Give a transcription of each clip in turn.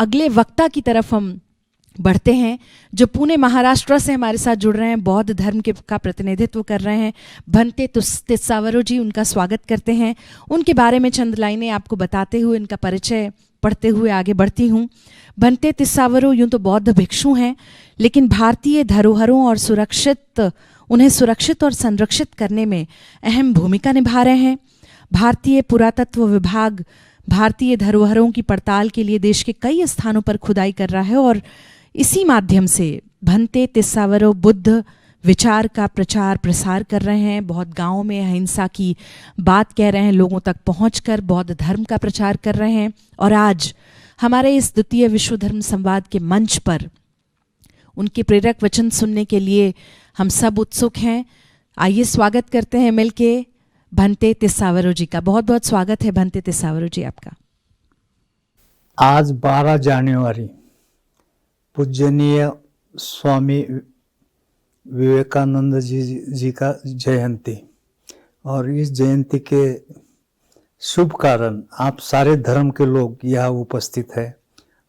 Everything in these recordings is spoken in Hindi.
अगले वक्ता की तरफ हम बढ़ते हैं, जो पुणे महाराष्ट्र से हमारे साथ जुड़ रहे हैं, बौद्ध धर्म के का प्रतिनिधित्व कर रहे हैं, भंते तिस्सावरो जी। उनका स्वागत करते हैं। उनके बारे में चंद लाइनें आपको बताते हुए इनका परिचय पढ़ते हुए आगे बढ़ती हूँ। भंते तिस्सावरो यूँ तो बौद्ध भिक्षु हैं, लेकिन भारतीय धरोहरों और उन्हें सुरक्षित और संरक्षित करने में अहम भूमिका निभा रहे हैं। भारतीय पुरातत्व विभाग भारतीय धरोहरों की पड़ताल के लिए देश के कई स्थानों पर खुदाई कर रहा है और इसी माध्यम से भंते तिस्सावरो बुद्ध विचार का प्रचार प्रसार कर रहे हैं। बहुत गांवों में अहिंसा की बात कह रहे हैं, लोगों तक पहुंचकर बौद्ध धर्म का प्रचार कर रहे हैं। और आज हमारे इस द्वितीय विश्व धर्म संवाद के मंच पर उनके प्रेरक वचन सुनने के लिए हम सब उत्सुक हैं। आइए स्वागत करते हैं मिलके भंते तिस्सावरो जी का। बहुत बहुत स्वागत है भंते तिस्सावरो जी आपका। आज 12 जनवरी पूजनीय स्वामी विवेकानंद जी का जयंती, और इस जयंती के शुभ कारण आप सारे धर्म के लोग यहाँ उपस्थित हैं।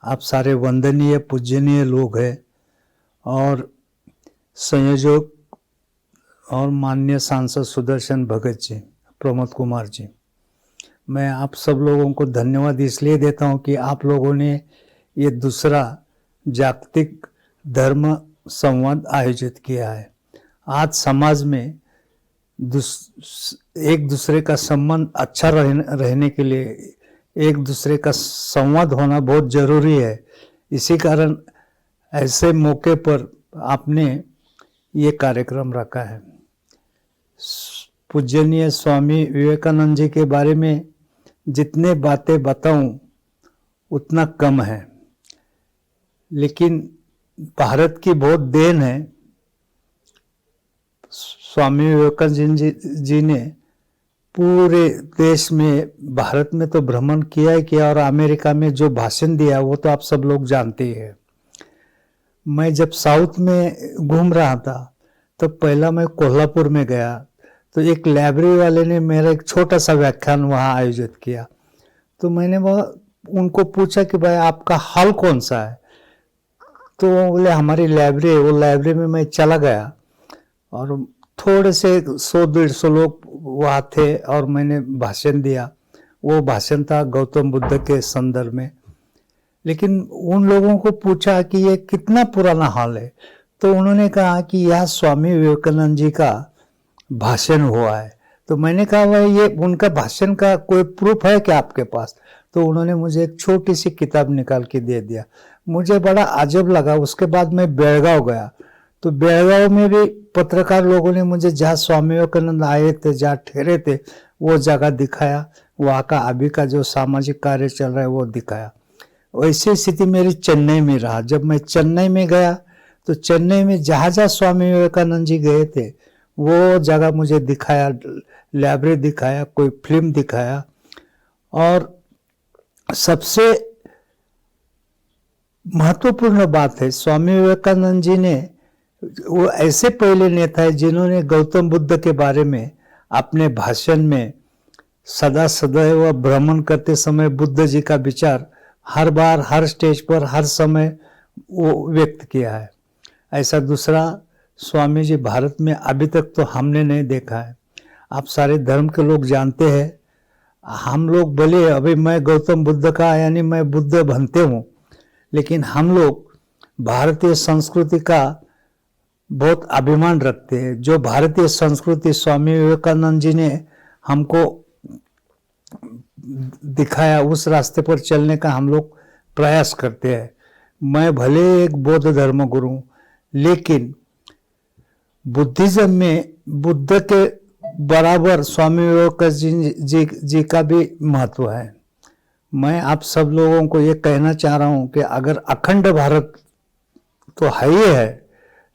आप सारे वंदनीय पूजनीय लोग हैं और संयोजक और माननीय सांसद सुदर्शन भगत जी, प्रमोद कुमार जी, मैं आप सब लोगों को धन्यवाद इसलिए देता हूँ कि आप लोगों ने ये दूसरा जागतिक धर्म संवाद आयोजित किया है। आज समाज में एक दूसरे का संबंध अच्छा रहने के लिए एक दूसरे का संवाद होना बहुत जरूरी है। इसी कारण ऐसे मौके पर आपने ये कार्यक्रम रखा है। पूजनीय स्वामी विवेकानंद जी के बारे में जितने बातें बताऊं उतना कम है, लेकिन भारत की बहुत देन है। स्वामी विवेकानंद जी ने पूरे देश में, भारत में तो भ्रमण किया ही किया, और अमेरिका में जो भाषण दिया वो तो आप सब लोग जानते ही हैं। मैं जब साउथ में घूम रहा था तो पहला मैं कोल्हापुर में गया, तो एक लाइब्रेरी वाले ने मेरा एक छोटा सा व्याख्यान वहाँ आयोजित किया। तो मैंने उनको पूछा कि भाई आपका हॉल कौन सा है, तो बोले हमारी लाइब्रेरी। वो लाइब्रेरी में मैं चला गया और थोड़े से 100-150 लोग वहाँ थे और मैंने भाषण दिया। वो भाषण था गौतम बुद्ध के संदर्भ में। लेकिन उन लोगों को पूछा कि ये कितना पुराना हॉल है, तो उन्होंने कहा कि यह स्वामी विवेकानंद जी का भाषण हुआ है। तो मैंने कहा भाई ये उनका भाषण का कोई प्रूफ है क्या आपके पास? तो उन्होंने मुझे एक छोटी सी किताब निकाल के दे दिया। मुझे बड़ा अजब लगा। उसके बाद मैं बेलगांव गया, तो बेलगांव में भी पत्रकार लोगों ने मुझे जहाँ स्वामी विवेकानंद आए थे, जहाँ ठहरे थे, वो जगह दिखाया। वहाँ का अभी का जो सामाजिक कार्य चल रहा है वो दिखाया। वैसी स्थिति मेरी चेन्नई में रहा। जब मैं चेन्नई में गया तो चेन्नई में जहाँ जहाँ स्वामी विवेकानंद जी गए थे वो जगह मुझे दिखाया, लाइब्रेरी दिखाया, कोई फिल्म दिखाया। और सबसे महत्वपूर्ण बात है, स्वामी विवेकानंद जी ने, वो ऐसे पहले नेता है जिन्होंने गौतम बुद्ध के बारे में अपने भाषण में सदा सदैव भ्रमण करते समय बुद्ध जी का विचार हर बार, हर स्टेज पर, हर समय वो व्यक्त किया है। ऐसा दूसरा स्वामी जी भारत में अभी तक तो हमने नहीं देखा है। आप सारे धर्म के लोग जानते हैं, हम लोग भले, अभी मैं गौतम बुद्ध का यानी मैं बुद्ध बनते हूँ, लेकिन हम लोग भारतीय संस्कृति का बहुत अभिमान रखते हैं। जो भारतीय संस्कृति स्वामी विवेकानंद जी ने हमको दिखाया, उस रास्ते पर चलने का हम लोग प्रयास करते हैं। मैं भले एक बौद्ध धर्म गुरु, लेकिन बुद्धिज्म में बुद्ध के बराबर स्वामी विवेकानंद जी का भी महत्व है। मैं आप सब लोगों को ये कहना चाह रहा हूँ कि अगर अखंड भारत तो है ही है,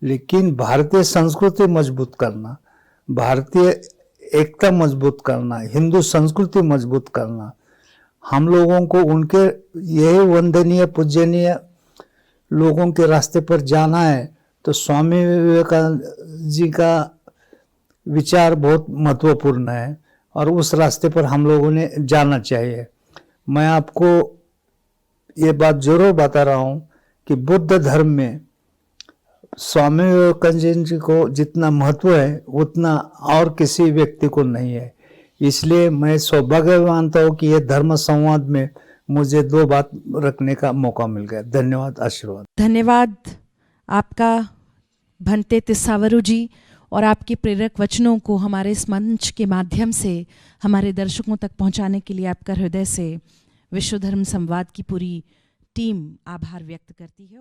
लेकिन भारतीय संस्कृति मजबूत करना, भारतीय एकता मजबूत करना, हिंदू संस्कृति मजबूत करना, हम लोगों को उनके यही वंदनीय पूजनीय लोगों के रास्ते पर जाना है। तो स्वामी विवेकानंद जी का विचार बहुत महत्वपूर्ण है और उस रास्ते पर हम लोगों ने जाना चाहिए। मैं आपको ये बात जरूर बता रहा हूँ कि बुद्ध धर्म में स्वामी विवेकानंद जी को जितना महत्व है उतना और किसी व्यक्ति को नहीं है। इसलिए मैं सौभाग्य मानता हूँ कि ये धर्म संवाद में मुझे 2 बात रखने का मौका मिल गया। धन्यवाद, आशीर्वाद। धन्यवाद आपका भंते तिस्सावरू जी, और आपके प्रेरक वचनों को हमारे इस मंच के माध्यम से हमारे दर्शकों तक पहुंचाने के लिए आपका हृदय से विश्व धर्म संवाद की पूरी टीम आभार व्यक्त करती है।